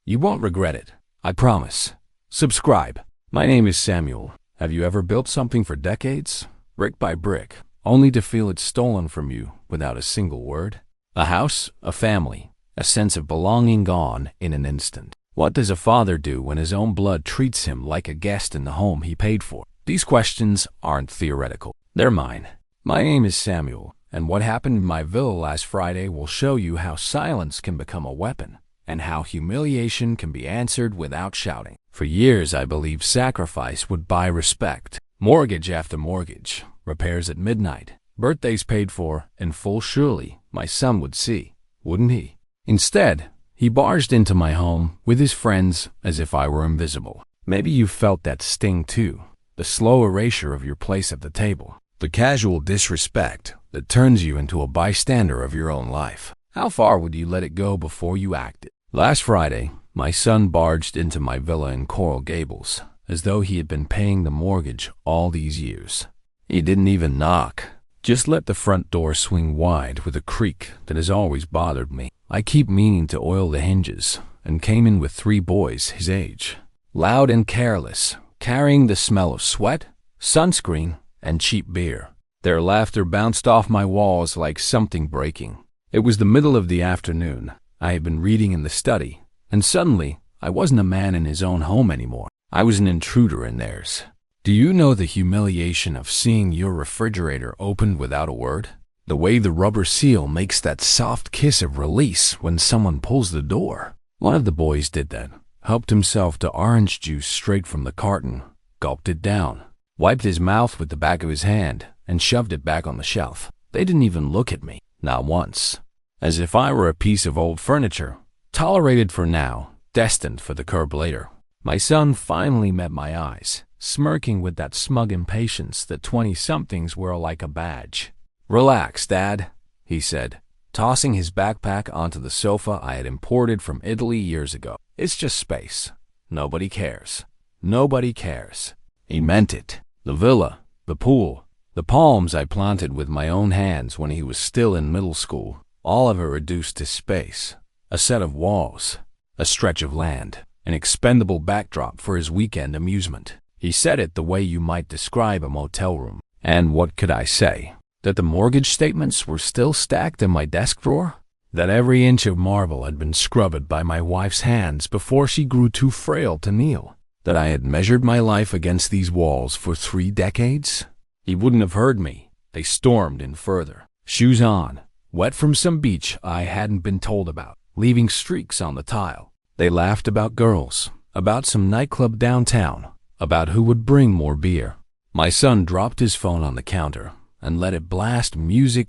You won't regret it. I promise. Subscribe. My name is Samuel. Have you ever built something for decades, brick by brick, only to feel it stolen from you without a single word? A house, a family, a sense of belonging gone in an instant. What does a father do when his own blood treats him like a guest in the home he paid for? These questions aren't theoretical. They're mine. My name is Samuel, and what happened in my villa last Friday will show you how silence can become a weapon and how humiliation can be answered without shouting. For years, I believed sacrifice would buy respect. Mortgage after mortgage, repairs at midnight, birthdays paid for in full. Surely my son would see, wouldn't he? Instead, he barged into my home with his friends as if I were invisible. Maybe you felt that sting too, the slow erasure of your place at the table, the casual disrespect that turns you into a bystander of your own life. How far would you let it go before you acted? Last Friday, my son barged into my villa in Coral Gables, as though he had been paying the mortgage all these years. He didn't even knock, just let the front door swing wide with a creak that has always bothered me. I keep meaning to oil the hinges, and came in with 3 boys his age, loud and careless, carrying the smell of sweat, sunscreen, and cheap beer. Their laughter bounced off my walls like something breaking. It was the middle of the afternoon. I had been reading in the study, and suddenly I wasn't a man in his own home anymore. I was an intruder in theirs. Do you know the humiliation of seeing your refrigerator opened without a word? The way the rubber seal makes that soft kiss of release when someone pulls the door. One of the boys did that, helped himself to orange juice straight from the carton, gulped it down, wiped his mouth with the back of his hand, and shoved it back on the shelf. They didn't even look at me, not once. As if I were a piece of old furniture, tolerated for now, destined for the curb later. My son finally met my eyes, smirking with that smug impatience that 20-somethings wear like a badge. "Relax, Dad," he said, tossing his backpack onto the sofa I had imported from Italy years ago. "It's just space. Nobody cares. Nobody cares." He meant it. The villa, the pool, the palms I planted with my own hands when he was still in middle school, all of it reduced to space, a set of walls, a stretch of land, an expendable backdrop for his weekend amusement. He said it the way you might describe a motel room. And what could I say? That the mortgage statements were still stacked in my desk drawer? That every inch of marble had been scrubbed by my wife's hands before she grew too frail to kneel? That I had measured my life against these walls for 3 decades? He wouldn't have heard me. They stormed in further, shoes on, wet from some beach I hadn't been told about, leaving streaks on the tile. They laughed about girls, about some nightclub downtown, about who would bring more beer. My son dropped his phone on the counter and let it blast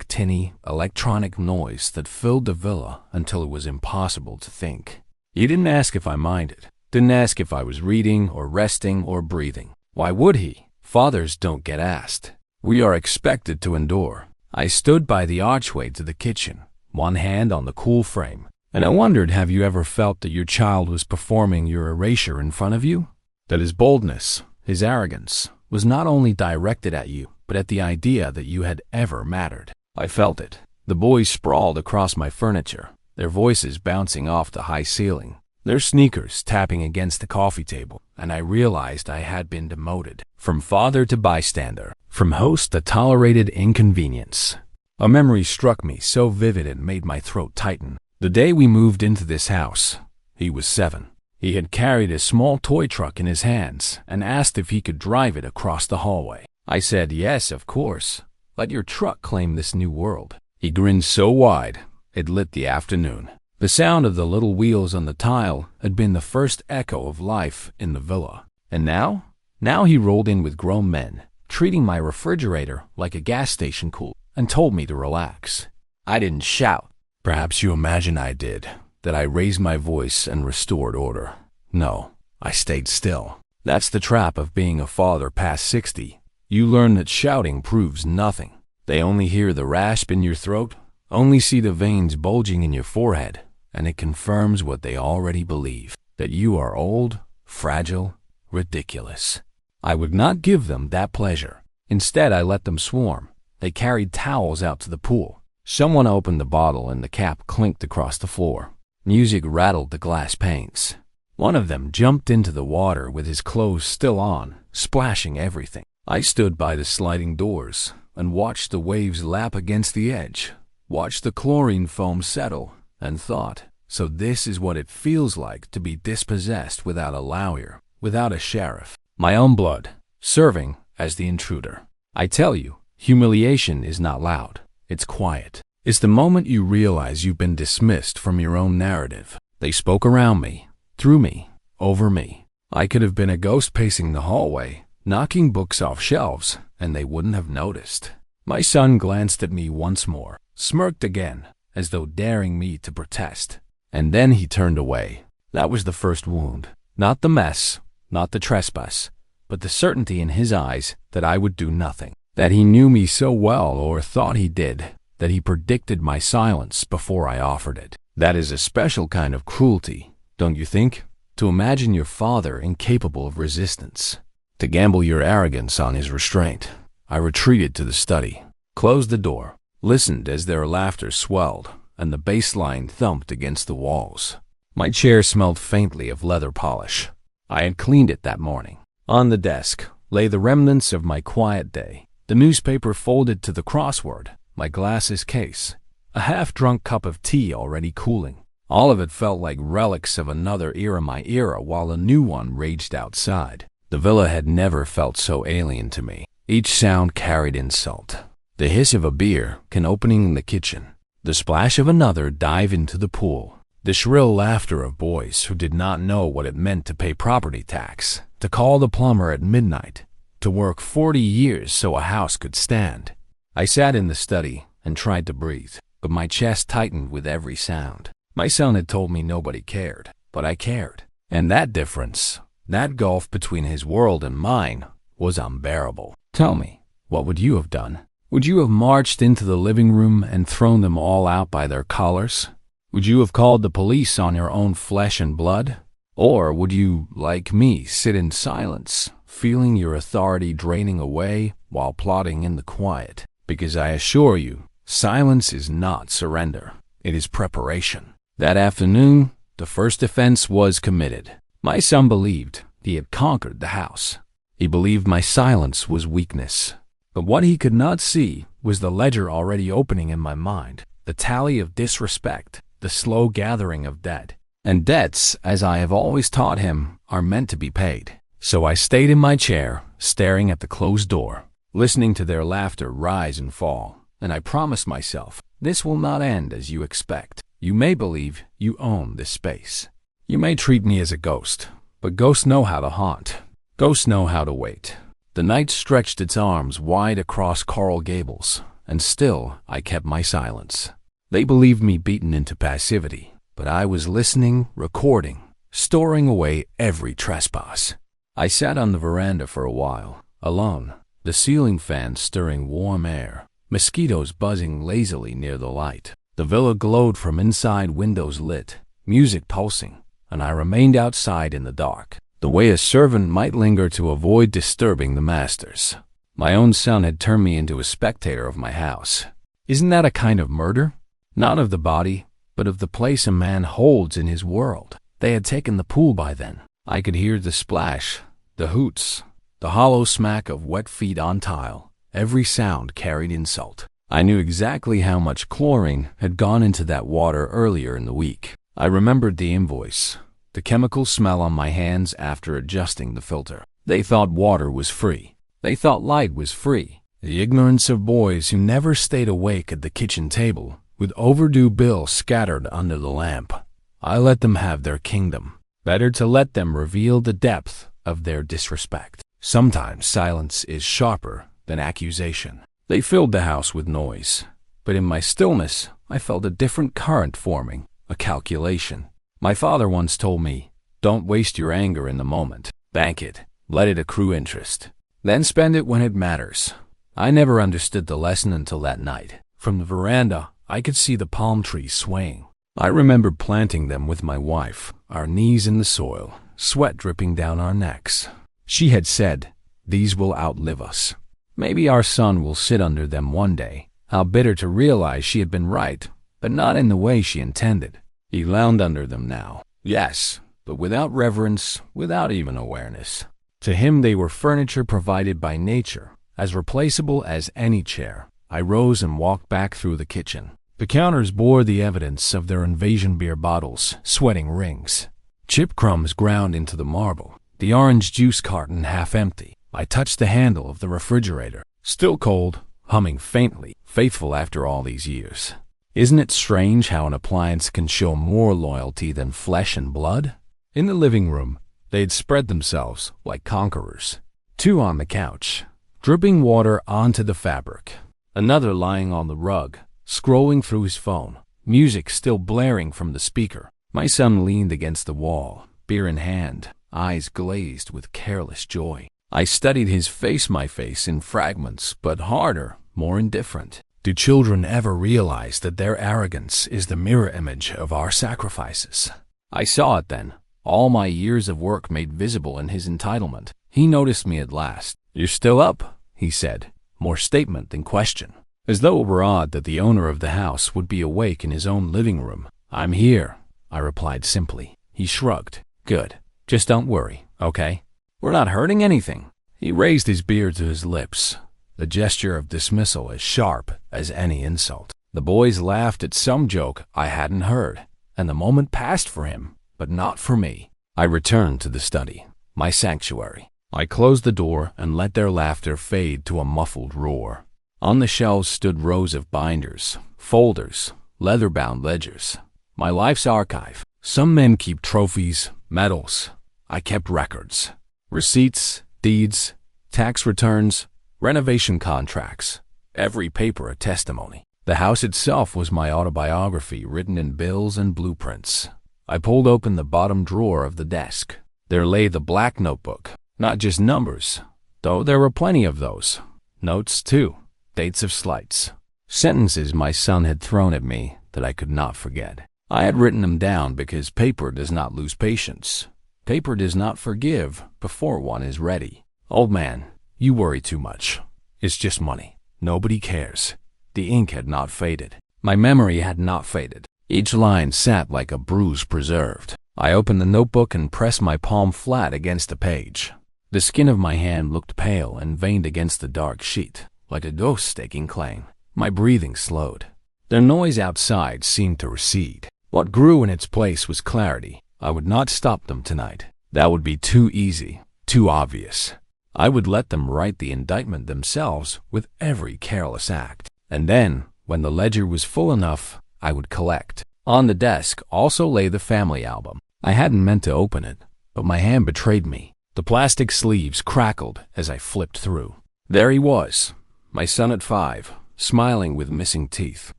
tinny electronic noise that filled the villa until it was impossible to think. He didn't ask if I minded, didn't ask if I was reading or resting or breathing. Why would he? Fathers don't get asked. We are expected to endure. I stood by the archway to the kitchen, one hand on the cool frame, and I wondered, have you ever felt that your child was performing your erasure in front of you? That his boldness, his arrogance, was not only directed at you, but at the idea that you had ever mattered. I felt it. The boys sprawled across my furniture, their voices bouncing off the high ceiling, their sneakers tapping against the coffee table, and I realized I had been demoted. From father to bystander, from host to tolerated inconvenience. A memory struck me so vivid it made my throat tighten. The day we moved into this house, he was 7. He had carried a small toy truck in his hands and asked if he could drive it across the hallway. I said, "Yes, of course. Let your truck claim this new world." He grinned so wide, it lit the afternoon. The sound of the little wheels on the tile had been the first echo of life in the villa. And now? Now he rolled in with grown men, treating my refrigerator like a gas station cooler, and told me to relax. I didn't shout. Perhaps you imagine I did, that I raised my voice and restored order. No, I stayed still. That's the trap of being a father past 60. You learn that shouting proves nothing. They only hear the rasp in your throat, only see the veins bulging in your forehead, and it confirms what they already believe, that you are old, fragile, ridiculous. I would not give them that pleasure. Instead, I let them swarm. They carried towels out to the pool. Someone opened the bottle and the cap clinked across the floor. Music rattled the glass panes. One of them jumped into the water with his clothes still on, splashing everything. I stood by the sliding doors and watched the waves lap against the edge, watched the chlorine foam settle, and thought, so this is what it feels like to be dispossessed without a lawyer, without a sheriff. My own blood, serving as the intruder. I tell you, humiliation is not loud. It's quiet. It's the moment you realize you've been dismissed from your own narrative. They spoke around me, through me, over me. I could have been a ghost pacing the hallway, knocking books off shelves, and they wouldn't have noticed. My son glanced at me once more, smirked again, as though daring me to protest. And then he turned away. That was the first wound. Not the mess, not the trespass, but the certainty in his eyes that I would do nothing. That he knew me so well, or thought he did, that he predicted my silence before I offered it. That is a special kind of cruelty, don't you think? To imagine your father incapable of resistance. To gamble your arrogance on his restraint. I retreated to the study, closed the door, listened as their laughter swelled and the bass line thumped against the walls. My chair smelled faintly of leather polish. I had cleaned it that morning. On the desk lay the remnants of my quiet day. The newspaper folded to the crossword, my glasses case, a half-drunk cup of tea already cooling. All of it felt like relics of another era, my era, while a new one raged outside. The villa had never felt so alien to me. Each sound carried insult. The hiss of a beer can opening in the kitchen. The splash of another dive into the pool. The shrill laughter of boys who did not know what it meant to pay property tax, to call the plumber at midnight, to work 40 years so a house could stand. I sat in the study and tried to breathe, but my chest tightened with every sound. My son had told me nobody cared, but I cared. And that difference, that gulf between his world and mine, was unbearable. Tell me, what would you have done? Would you have marched into the living room and thrown them all out by their collars? Would you have called the police on your own flesh and blood? Or would you, like me, sit in silence, feeling your authority draining away while plotting in the quiet? Because I assure you, silence is not surrender. It is preparation. That afternoon, the first offense was committed. My son believed he had conquered the house. He believed my silence was weakness. But what he could not see was the ledger already opening in my mind, the tally of disrespect, the slow gathering of debt. And debts, as I have always taught him, are meant to be paid. So I stayed in my chair, staring at the closed door, listening to their laughter rise and fall. And I promised myself, this will not end as you expect. You may believe you own this space. You may treat me as a ghost, but ghosts know how to haunt. Ghosts know how to wait. The night stretched its arms wide across Coral Gables, and still I kept my silence. They believed me beaten into passivity, but I was listening, recording, storing away every trespass. I sat on the veranda for a while, alone, the ceiling fan stirring warm air, mosquitoes buzzing lazily near the light. The villa glowed from inside, windows lit, music pulsing, and I remained outside in the dark, the way a servant might linger to avoid disturbing the masters. My own son had turned me into a spectator of my house. Isn't that a kind of murder? Not of the body, but of the place a man holds in his world. They had taken the pool by then. I could hear the splash, the hoots, the hollow smack of wet feet on tile. Every sound carried insult. I knew exactly how much chlorine had gone into that water earlier in the week. I remembered the invoice, the chemical smell on my hands after adjusting the filter. They thought water was free. They thought light was free. The ignorance of boys who never stayed awake at the kitchen table, with overdue bills scattered under the lamp. I let them have their kingdom. Better to let them reveal the depth of their disrespect. Sometimes silence is sharper than accusation. They filled the house with noise, but in my stillness, I felt a different current forming, a calculation. My father once told me, don't waste your anger in the moment. Bank it, let it accrue interest. Then spend it when it matters. I never understood the lesson until that night. From the veranda, I could see the palm trees swaying. I remembered planting them with my wife, our knees in the soil, sweat dripping down our necks. She had said, these will outlive us. Maybe our son will sit under them one day. How bitter to realize she had been right, but not in the way she intended. He lounged under them now. Yes, but without reverence, without even awareness. To him, they were furniture provided by nature, as replaceable as any chair. I rose and walked back through the kitchen. The counters bore the evidence of their invasion beer bottles, sweating rings. Chip crumbs ground into the marble. The orange juice carton half empty. I touched the handle of the refrigerator. Still cold, humming faintly, faithful after all these years. Isn't it strange how an appliance can show more loyalty than flesh and blood? In the living room, they had spread themselves like conquerors. Two on the couch, dripping water onto the fabric. Another lying on the rug, scrolling through his phone, music still blaring from the speaker. My son leaned against the wall, beer in hand, eyes glazed with careless joy. I studied his face, my face, in fragments, but harder, more indifferent. Do children ever realize that their arrogance is the mirror image of our sacrifices? I saw it then, all my years of work made visible in his entitlement. He noticed me at last. "You're still up," he said, more statement than question, as though it were odd that the owner of the house would be awake in his own living room. "I'm here," I replied simply. He shrugged. "Good. Just don't worry, okay? We're not hurting anything." He raised his beard to his lips, the gesture of dismissal as sharp as any insult. The boys laughed at some joke I hadn't heard, and the moment passed for him, but not for me. I returned to the study, my sanctuary. I closed the door and let their laughter fade to a muffled roar. On the shelves stood rows of binders, folders, leather-bound ledgers. My life's archive. Some men keep trophies, medals. I kept records. Receipts, deeds, tax returns, renovation contracts. Every paper a testimony. The house itself was my autobiography written in bills and blueprints. I pulled open the bottom drawer of the desk. There lay the black notebook. Not just numbers, though there were plenty of those. Notes, too. Dates of slights. Sentences my son had thrown at me that I could not forget. I had written them down because paper does not lose patience. Paper does not forgive before one is ready. "Old man, you worry too much. It's just money. Nobody cares." The ink had not faded. My memory had not faded. Each line sat like a bruise preserved. I opened the notebook and pressed my palm flat against the page. The skin of my hand looked pale and veined against the dark sheet, like a ghost staking claim. My breathing slowed. The noise outside seemed to recede. What grew in its place was clarity. I would not stop them tonight. That would be too easy, too obvious. I would let them write the indictment themselves with every careless act. And then, when the ledger was full enough, I would collect. On the desk also lay the family album. I hadn't meant to open it, but my hand betrayed me. The plastic sleeves crackled as I flipped through. There he was, my son at 5, smiling with missing teeth,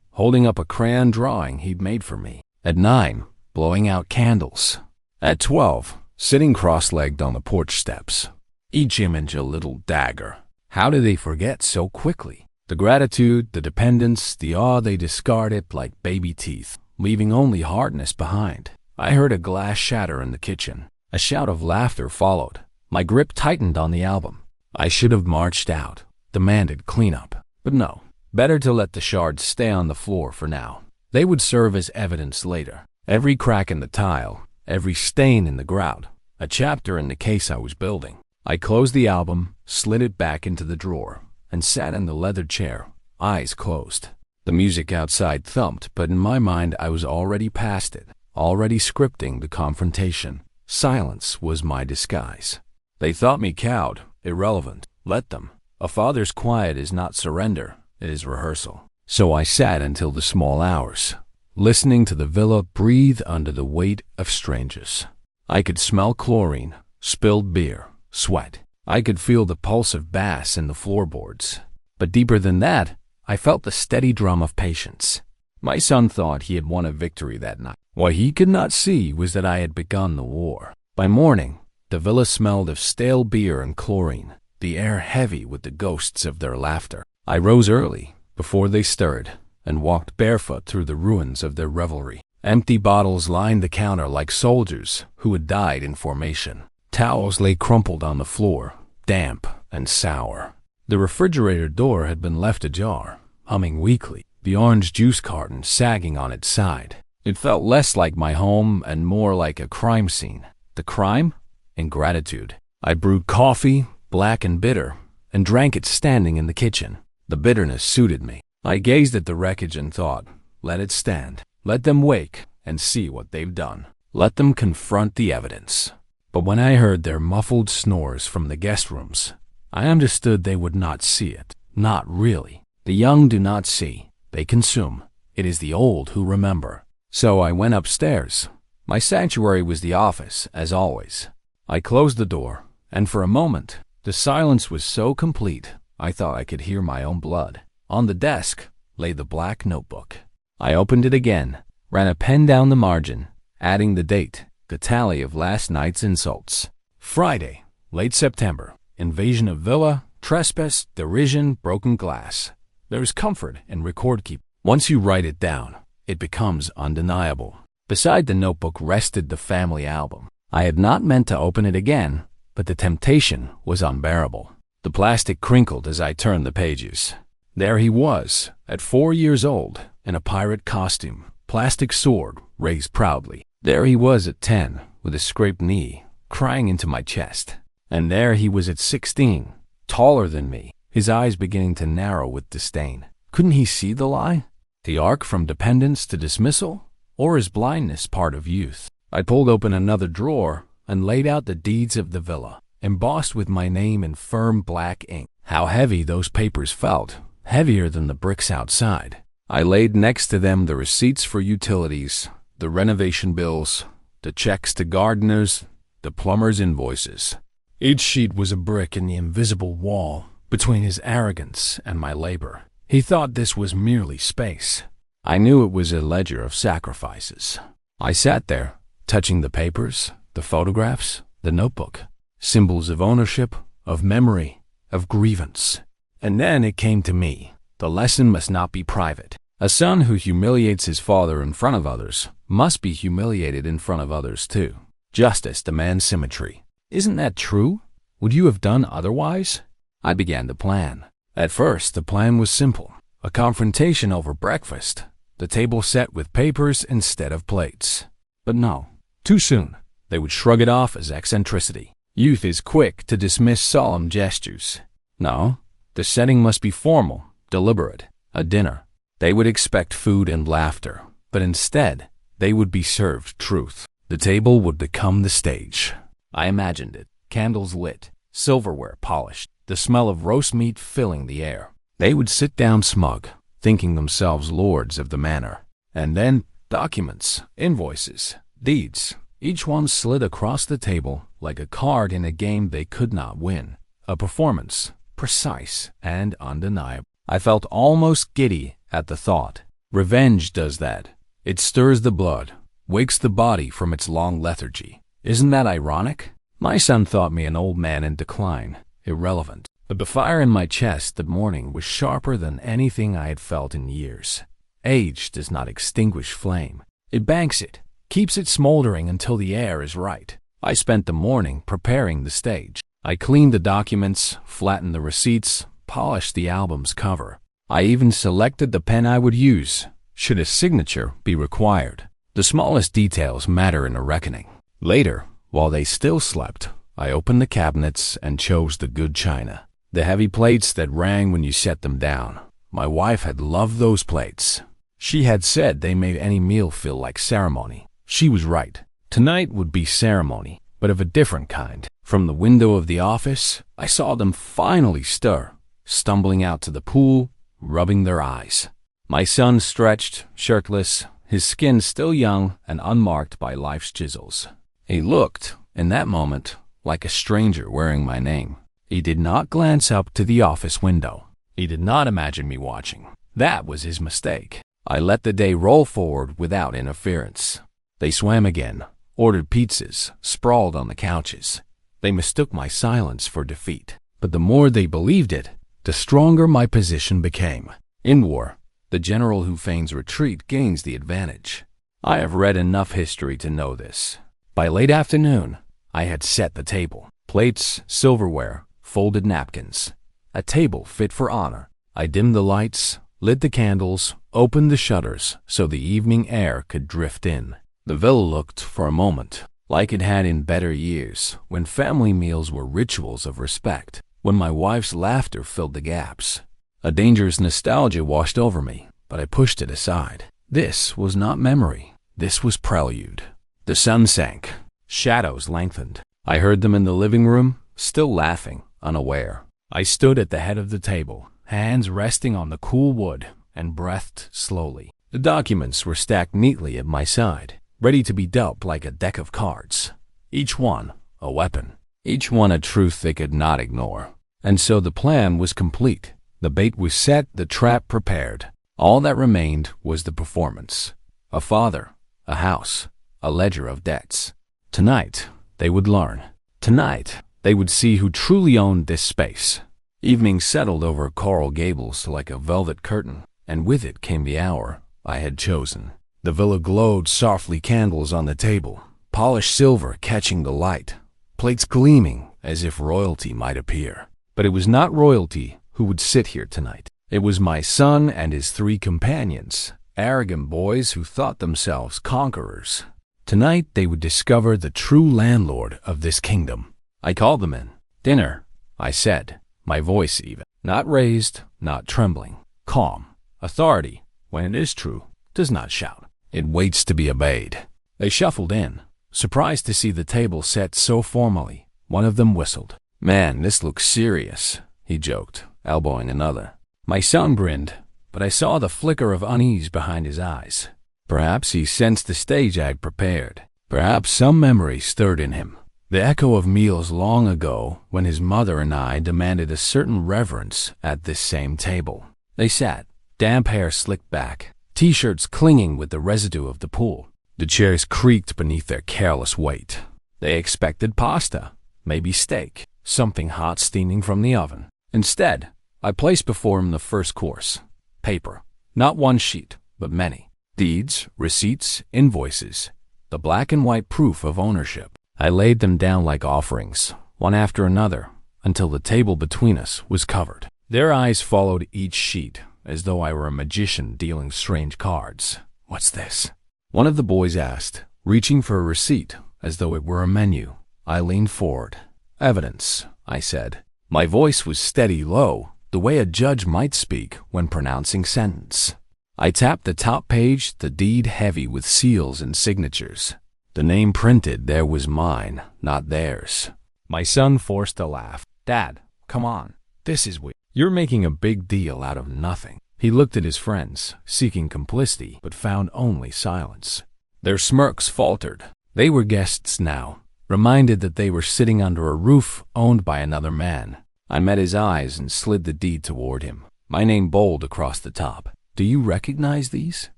holding up a crayon drawing he'd made for me. At 9, blowing out candles. At 12, sitting cross-legged on the porch steps. Each image a little dagger. How did they forget so quickly? The gratitude, the dependence, the awe they discarded like baby teeth, leaving only hardness behind. I heard a glass shatter in the kitchen. A shout of laughter followed. My grip tightened on the album. I should have marched out, demanded cleanup. But no, better to let the shards stay on the floor for now. They would serve as evidence later. Every crack in the tile, every stain in the grout, a chapter in the case I was building. I closed the album, slid it back into the drawer, and sat in the leather chair, eyes closed. The music outside thumped, but in my mind I was already past it, already scripting the confrontation. Silence was my disguise. They thought me cowed, irrelevant. Let them. A father's quiet is not surrender, it is rehearsal. So I sat until the small hours, listening to the villa breathe under the weight of strangers. I could smell chlorine, spilled beer, sweat. I could feel the pulse of bass in the floorboards. But deeper than that, I felt the steady drum of patience. My son thought he had won a victory that night. What he could not see was that I had begun the war. By morning, the villa smelled of stale beer and chlorine, the air heavy with the ghosts of their laughter. I rose early, before they stirred, and walked barefoot through the ruins of their revelry. Empty bottles lined the counter like soldiers who had died in formation. Towels lay crumpled on the floor, damp and sour. The refrigerator door had been left ajar, humming weakly, the orange juice carton sagging on its side. It felt less like my home and more like a crime scene. The crime? Ingratitude. I brewed coffee, black and bitter, and drank it standing in the kitchen. The bitterness suited me. I gazed at the wreckage and thought, let it stand. Let them wake and see what they've done. Let them confront the evidence. But when I heard their muffled snores from the guest rooms, I understood they would not see it. Not really. The young do not see. They consume. It is the old who remember. So I went upstairs. My sanctuary was the office, as always. I closed the door, and for a moment, the silence was so complete, I thought I could hear my own blood. On the desk lay the black notebook. I opened it again, ran a pen down the margin, adding the date, the tally of last night's insults. Friday, late September. Invasion of villa, trespass, derision, broken glass. There is comfort in record keeping. Once you write it down, it becomes undeniable. Beside the notebook rested the family album. I had not meant to open it again, but the temptation was unbearable. The plastic crinkled as I turned the pages. There he was, at 4 years old, in a pirate costume, plastic sword raised proudly. There he was at 10, with a scraped knee, crying into my chest. And there he was at 16, taller than me, his eyes beginning to narrow with disdain. Couldn't he see the lie? The arc from dependence to dismissal? Or is blindness part of youth? I pulled open another drawer and laid out the deeds of the villa, embossed with my name in firm black ink. How heavy those papers felt, heavier than the bricks outside. I laid next to them the receipts for utilities, the renovation bills, the checks to gardeners, the plumber's invoices. Each sheet was a brick in the invisible wall between his arrogance and my labor. He thought this was merely space. I knew it was a ledger of sacrifices. I sat there, touching the papers, the photographs, the notebook, symbols of ownership, of memory, of grievance. And then it came to me. The lesson must not be private. A son who humiliates his father in front of others must be humiliated in front of others too. Justice demands symmetry. Isn't that true? Would you have done otherwise? I began to plan. At first, the plan was simple. A confrontation over breakfast. The table set with papers instead of plates. But no, too soon. They would shrug it off as eccentricity. Youth is quick to dismiss solemn gestures. No, the setting must be formal, deliberate, a dinner. They would expect food and laughter, but instead, they would be served truth. The table would become the stage. I imagined it. Candles lit, silverware polished, the smell of roast meat filling the air. They would sit down smug, thinking themselves lords of the manor. And then documents, invoices, deeds, each one slid across the table like a card in a game they could not win. A performance, precise and undeniable. I felt almost giddy at the thought. Revenge does that. It stirs the blood, wakes the body from its long lethargy. Isn't that ironic? My son thought me an old man in decline, irrelevant. But the fire in my chest that morning was sharper than anything I had felt in years. Age does not extinguish flame. It banks it, keeps it smoldering until the air is right. I spent the morning preparing the stage. I cleaned the documents, flattened the receipts, polished the album's cover. I even selected the pen I would use, should a signature be required. The smallest details matter in a reckoning. Later, while they still slept, I opened the cabinets and chose the good china. The heavy plates that rang when you set them down. My wife had loved those plates. She had said they made any meal feel like ceremony. She was right. Tonight would be ceremony, but of a different kind. From the window of the office, I saw them finally stir, stumbling out to the pool, rubbing their eyes. My son stretched, shirtless, his skin still young and unmarked by life's chisels. He looked, in that moment, like a stranger wearing my name. He did not glance up to the office window. He did not imagine me watching. That was his mistake. I let the day roll forward without interference. They swam again, ordered pizzas, sprawled on the couches. They mistook my silence for defeat. But the more they believed it, the stronger my position became. In war, the general who feigns retreat gains the advantage. I have read enough history to know this. By late afternoon, I had set the table. Plates, silverware, folded napkins. A table fit for honor. I dimmed the lights, lit the candles, opened the shutters so the evening air could drift in. The villa looked, for a moment, like it had in better years, when family meals were rituals of respect, when my wife's laughter filled the gaps. A dangerous nostalgia washed over me, but I pushed it aside. This was not memory. This was prelude. The sun sank. Shadows lengthened. I heard them in the living room, still laughing, unaware. I stood at the head of the table, hands resting on the cool wood, and breathed slowly. The documents were stacked neatly at my side, ready to be dealt like a deck of cards. Each one a weapon. Each one a truth they could not ignore. And so the plan was complete. The bait was set, the trap prepared. All that remained was the performance. A father, a house, a ledger of debts. Tonight, they would learn. Tonight, they would see who truly owned this space. Evening settled over Coral Gables like a velvet curtain, and with it came the hour I had chosen. The villa glowed softly, candles on the table, polished silver catching the light, plates gleaming as if royalty might appear. But it was not royalty who would sit here tonight. It was my son and his 3 companions, arrogant boys who thought themselves conquerors. Tonight they would discover the true landlord of this kingdom. I called them in. "Dinner," I said, my voice even. Not raised, not trembling. Calm. Authority, when it is true, does not shout. It waits to be obeyed. They shuffled in, surprised to see the table set so formally. One of them whistled. "Man, this looks serious," he joked, elbowing another. My son grinned, but I saw the flicker of unease behind his eyes. Perhaps he sensed the stage I had prepared. Perhaps some memory stirred in him. The echo of meals long ago when his mother and I demanded a certain reverence at this same table. They sat, damp hair slicked back, t-shirts clinging with the residue of the pool. The chairs creaked beneath their careless weight. They expected pasta, maybe steak, something hot steaming from the oven. Instead, I placed before him the first course. Paper. Not one sheet, but many. Deeds, receipts, invoices. The black and white proof of ownership. I laid them down like offerings, one after another, until the table between us was covered. Their eyes followed each sheet, as though I were a magician dealing strange cards. "What's this?" one of the boys asked, reaching for a receipt, as though it were a menu. I leaned forward. "Evidence," I said. My voice was steady low, the way a judge might speak when pronouncing sentence. I tapped the top page, the deed heavy with seals and signatures. The name printed there was mine, not theirs. My son forced a laugh. "Dad, come on. This is weird. You're making a big deal out of nothing." He looked at his friends, seeking complicity, but found only silence. Their smirks faltered. They were guests now, reminded that they were sitting under a roof owned by another man. I met his eyes and slid the deed toward him, my name bold across the top. "Do you recognize these?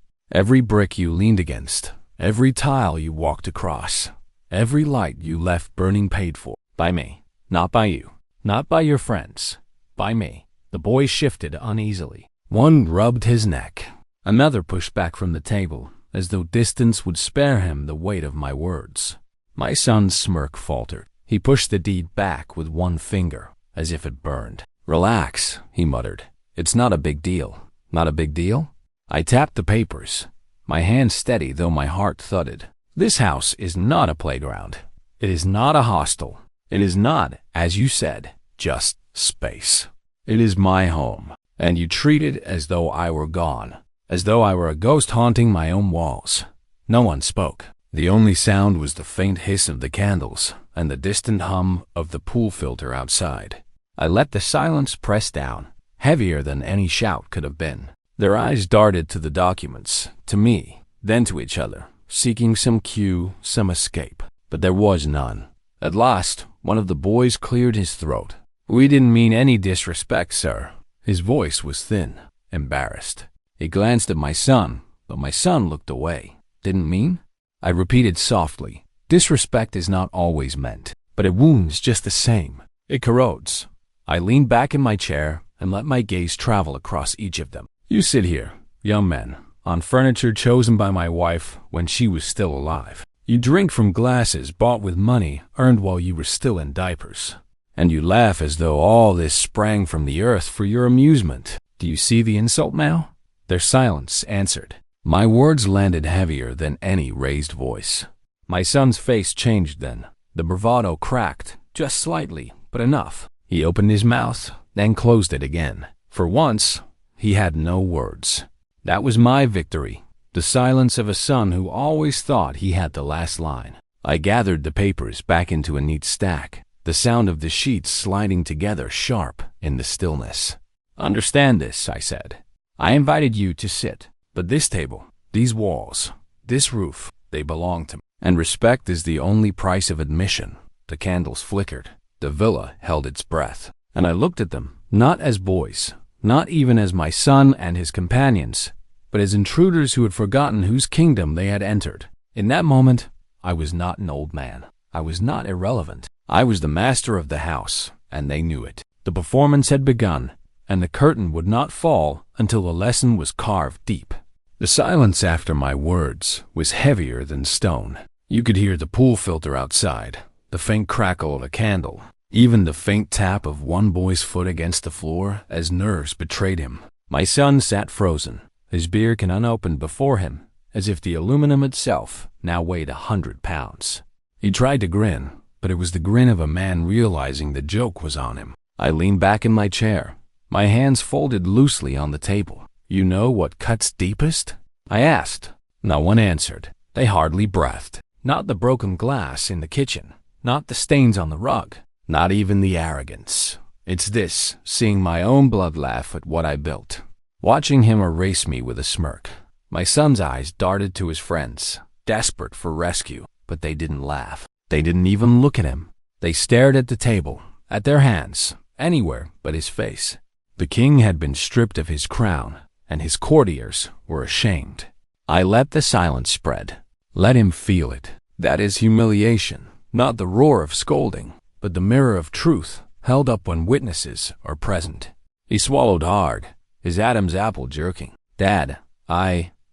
Every brick you leaned against, every tile you walked across, every light you left burning paid for. By me. Not by you. Not by your friends. By me." The boy shifted uneasily. One rubbed his neck. Another pushed back from the table, as though distance would spare him the weight of my words. My son's smirk faltered. He pushed the deed back with one finger, as if it burned. "Relax," he muttered. "It's not a big deal." "Not a big deal?" I tapped the papers, my hand steady though my heart thudded. "This house is not a playground. It is not a hostel. It is not, as you said, just space. It is my home, and you treat it as though I were gone, as though I were a ghost haunting my own walls." No one spoke. The only sound was the faint hiss of the candles and the distant hum of the pool filter outside. I let the silence press down, heavier than any shout could have been. Their eyes darted to the documents, to me, then to each other, seeking some cue, some escape. But there was none. At last, one of the boys cleared his throat. "We didn't mean any disrespect, sir." His voice was thin, embarrassed. He glanced at my son, but my son looked away. "Didn't mean?" I repeated softly. "Disrespect is not always meant, but it wounds just the same. It corrodes." I leaned back in my chair and let my gaze travel across each of them. "You sit here, young men, on furniture chosen by my wife when she was still alive. You drink from glasses bought with money earned while you were still in diapers. And you laugh as though all this sprang from the earth for your amusement. Do you see the insult now?" Their silence answered. My words landed heavier than any raised voice. My son's face changed then. The bravado cracked, just slightly, but enough. He opened his mouth, then closed it again. For once, he had no words. That was my victory. The silence of a son who always thought he had the last line. I gathered the papers back into a neat stack, the sound of the sheets sliding together sharp in the stillness. "Understand this," I said. "I invited you to sit, but this table, these walls, this roof, they belong to me. And respect is the only price of admission." The candles flickered. The villa held its breath. And I looked at them, not as boys, not even as my son and his companions, but as intruders who had forgotten whose kingdom they had entered. In that moment, I was not an old man. I was not irrelevant. I was the master of the house, and they knew it. The performance had begun, and the curtain would not fall until the lesson was carved deep. The silence after my words was heavier than stone. You could hear the pool filter outside, the faint crackle of a candle, even the faint tap of one boy's foot against the floor as nerves betrayed him. My son sat frozen, his beer can unopened before him, as if the aluminum itself now weighed 100 pounds. He tried to grin, but it was the grin of a man realizing the joke was on him. I leaned back in my chair, my hands folded loosely on the table. "You know what cuts deepest?" I asked. No one answered. They hardly breathed. Not the broken glass in the kitchen, not the stains on the rug, not even the arrogance. It's this, seeing my own blood laugh at what I built. Watching him erase me with a smirk. My son's eyes darted to his friends, desperate for rescue, but they didn't laugh. They didn't even look at him. They stared at the table, at their hands, anywhere but his face. The king had been stripped of his crown, and his courtiers were ashamed. I let the silence spread. Let him feel it. That is humiliation, not the roar of scolding, but the mirror of truth held up when witnesses are present. He swallowed hard, his Adam's apple jerking. "Dad,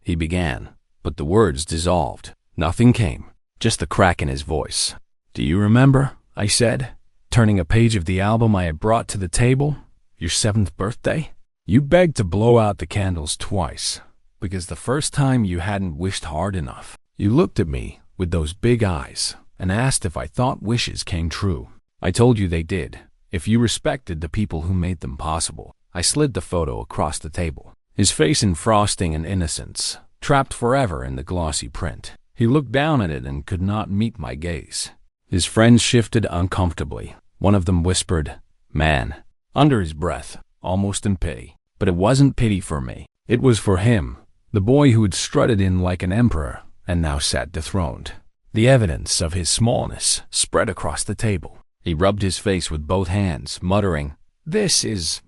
he began, but the words dissolved. Nothing came, just the crack in his voice. "Do you remember?" I said, turning a page of the album I had brought to the table. "Your 7th birthday? You begged to blow out the candles twice, because the first time you hadn't wished hard enough. You looked at me with those big eyes and asked if I thought wishes came true. I told you they did, if you respected the people who made them possible." I slid the photo across the table, his face in frosting and innocence, trapped forever in the glossy print. He looked down at it and could not meet my gaze. His friends shifted uncomfortably. One of them whispered, "Man," under his breath, almost in pity. But it wasn't pity for me. It was for him, the boy who had strutted in like an emperor and now sat dethroned. The evidence of his smallness spread across the table. He rubbed his face with both hands, muttering, This is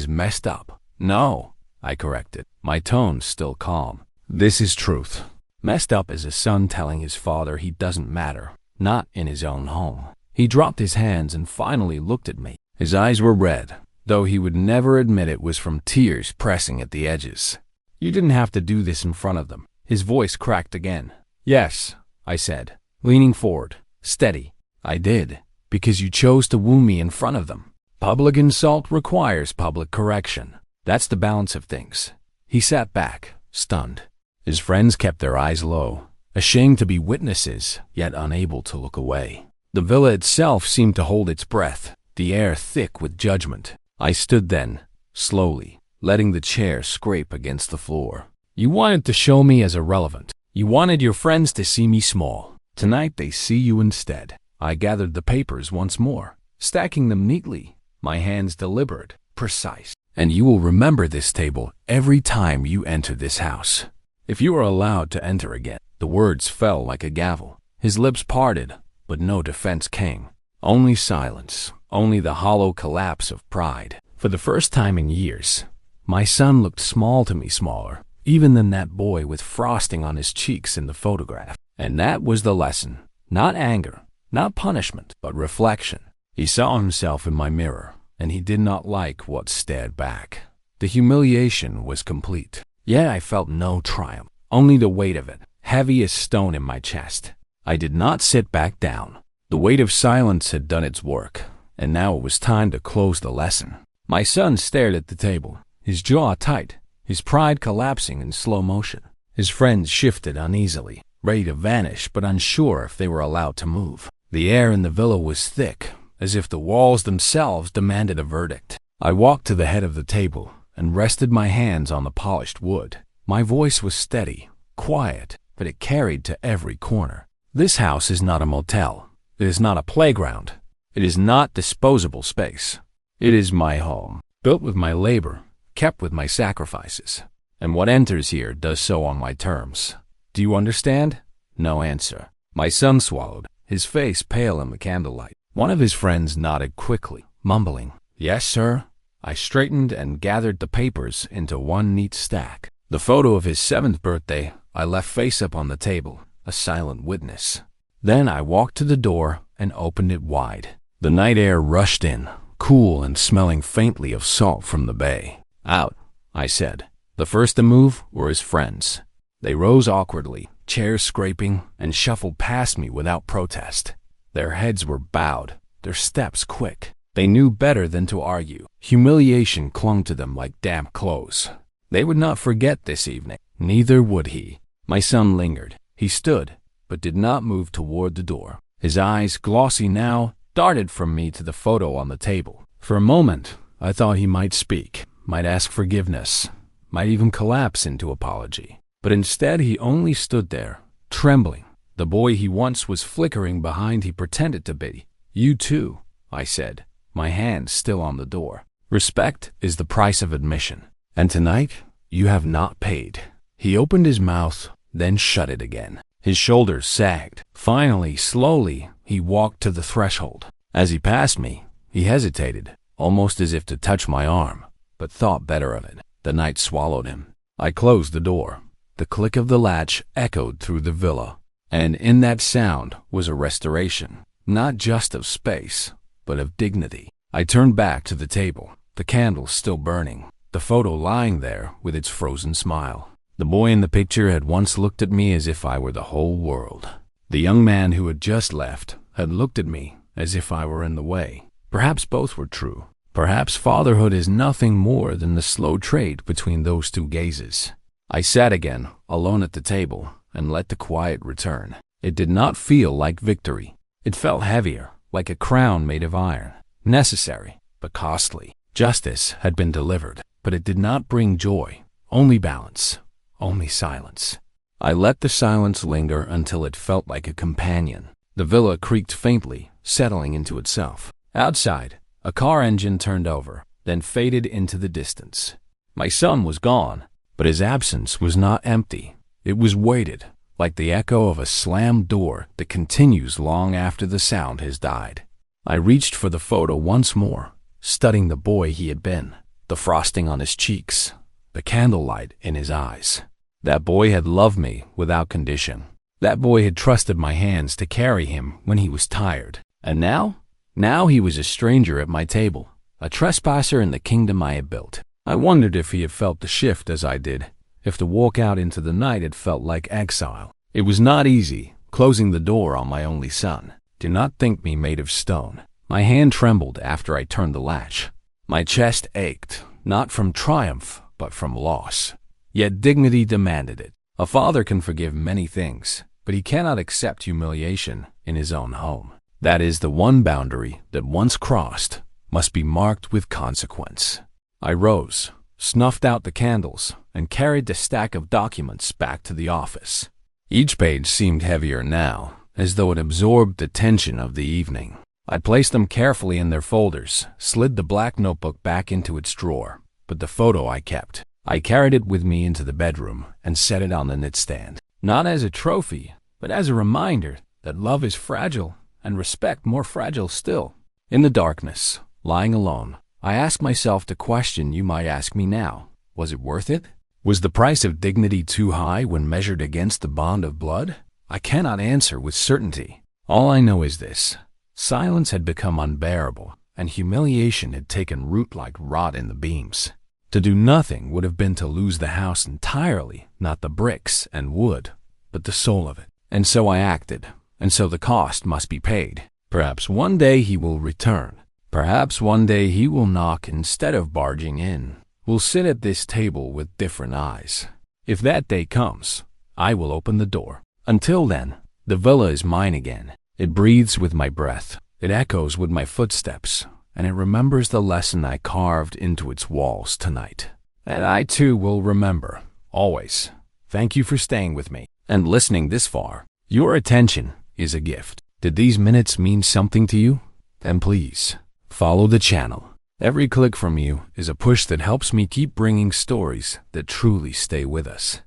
messed up." "No," I corrected, my tone still calm. "This is truth. Messed up is a son telling his father he doesn't matter, not in his own home." He dropped his hands and finally looked at me. His eyes were red, though he would never admit it was from tears pressing at the edges. "You didn't have to do this in front of them." His voice cracked again. "Yes," I said, leaning forward, steady. "I did, because you chose to woo me in front of them. Public insult requires public correction. That's the balance of things." He sat back, stunned. His friends kept their eyes low, ashamed to be witnesses, yet unable to look away. The villa itself seemed to hold its breath, the air thick with judgment. I stood then, slowly, letting the chair scrape against the floor. "You wanted to show me as irrelevant. You wanted your friends to see me small. Tonight they see you instead." I gathered the papers once more, stacking them neatly, my hands deliberate, precise. "And you will remember this table every time you enter this house. If you are allowed to enter again." The words fell like a gavel. His lips parted, but no defense came. Only silence, only the hollow collapse of pride. For the first time in years, my son looked small to me, smaller, even than that boy with frosting on his cheeks in the photograph. And that was the lesson. Not anger, not punishment, but reflection. He saw himself in my mirror, and he did not like what stared back. The humiliation was complete. Yet I felt no triumph, only the weight of it, heavy as stone in my chest. I did not sit back down. The weight of silence had done its work, and now it was time to close the lesson. My son stared at the table, his jaw tight, his pride collapsing in slow motion. His friends shifted uneasily. ready to vanish but unsure if they were allowed to move. The air in the villa was thick, as if the walls themselves demanded a verdict. I walked to the head of the table and rested my hands on the polished wood. My voice was steady, quiet, but it carried to every corner. This house is not a motel. It is not a playground. It is not disposable space. It is my home, built with my labor, kept with my sacrifices. And what enters here does so on my terms. Do you understand? No answer. My son swallowed, his face pale in the candlelight. One of his friends nodded quickly, mumbling, "Yes, sir." I straightened and gathered the papers into one neat stack. The photo of his 7th birthday I left face up on the table, a silent witness. Then I walked to the door and opened it wide. The night air rushed in, cool and smelling faintly of salt from the bay. "Out," I said. The first to move were his friends. They rose awkwardly, chairs scraping, and shuffled past me without protest. Their heads were bowed, their steps quick. They knew better than to argue. Humiliation clung to them like damp clothes. They would not forget this evening. Neither would he. My son lingered. He stood, but did not move toward the door. His eyes, glossy now, darted from me to the photo on the table. For a moment, I thought he might speak, might ask forgiveness, might even collapse into apology. But instead he only stood there, trembling. The boy he once was flickering behind he pretended to be. "You too," I said, my hand still on the door. "Respect is the price of admission. And tonight, you have not paid." He opened his mouth, then shut it again. His shoulders sagged. Finally, slowly, he walked to the threshold. As he passed me, he hesitated, almost as if to touch my arm, but thought better of it. The night swallowed him. I closed the door. The click of the latch echoed through the villa, and in that sound was a restoration, not just of space, but of dignity. I turned back to the table, the candle still burning, the photo lying there with its frozen smile. The boy in the picture had once looked at me as if I were the whole world. The young man who had just left had looked at me as if I were in the way. Perhaps both were true. Perhaps fatherhood is nothing more than the slow trade between those two gazes. I sat again, alone at the table, and let the quiet return. It did not feel like victory. It felt heavier, like a crown made of iron. Necessary, but costly. Justice had been delivered, but it did not bring joy, only balance, only silence. I let the silence linger until it felt like a companion. The villa creaked faintly, settling into itself. Outside, a car engine turned over, then faded into the distance. My son was gone, but his absence was not empty. It was weighted, like the echo of a slammed door that continues long after the sound has died. I reached for the photo once more, studying the boy he had been, the frosting on his cheeks, the candlelight in his eyes. That boy had loved me without condition. That boy had trusted my hands to carry him when he was tired. And now? Now he was a stranger at my table, a trespasser in the kingdom I had built. I wondered if he had felt the shift as I did, if the walk out into the night had felt like exile. It was not easy, closing the door on my only son. Do not think me made of stone. My hand trembled after I turned the latch. My chest ached, not from triumph, but from loss. Yet dignity demanded it. A father can forgive many things, but he cannot accept humiliation in his own home. That is the one boundary that once crossed must be marked with consequence. I rose, snuffed out the candles, and carried the stack of documents back to the office. Each page seemed heavier now, as though it absorbed the tension of the evening. I placed them carefully in their folders, slid the black notebook back into its drawer, but the photo I kept. I carried it with me into the bedroom and set it on the nightstand, not as a trophy, but as a reminder that love is fragile and respect more fragile still. In the darkness, lying alone, I asked myself the question you might ask me now. Was it worth it? Was the price of dignity too high when measured against the bond of blood? I cannot answer with certainty. All I know is this. Silence had become unbearable, and humiliation had taken root like rot in the beams. To do nothing would have been to lose the house entirely, not the bricks and wood, but the soul of it. And so I acted, and so the cost must be paid. Perhaps one day he will return. Perhaps one day he will knock instead of barging in. We'll sit at this table with different eyes. If that day comes, I will open the door. Until then, the villa is mine again. It breathes with my breath, it echoes with my footsteps, and it remembers the lesson I carved into its walls tonight. And I too will remember, always. Thank you for staying with me and listening this far. Your attention is a gift. Did these minutes mean something to you? Then please, follow the channel. Every click from you is a push that helps me keep bringing stories that truly stay with us.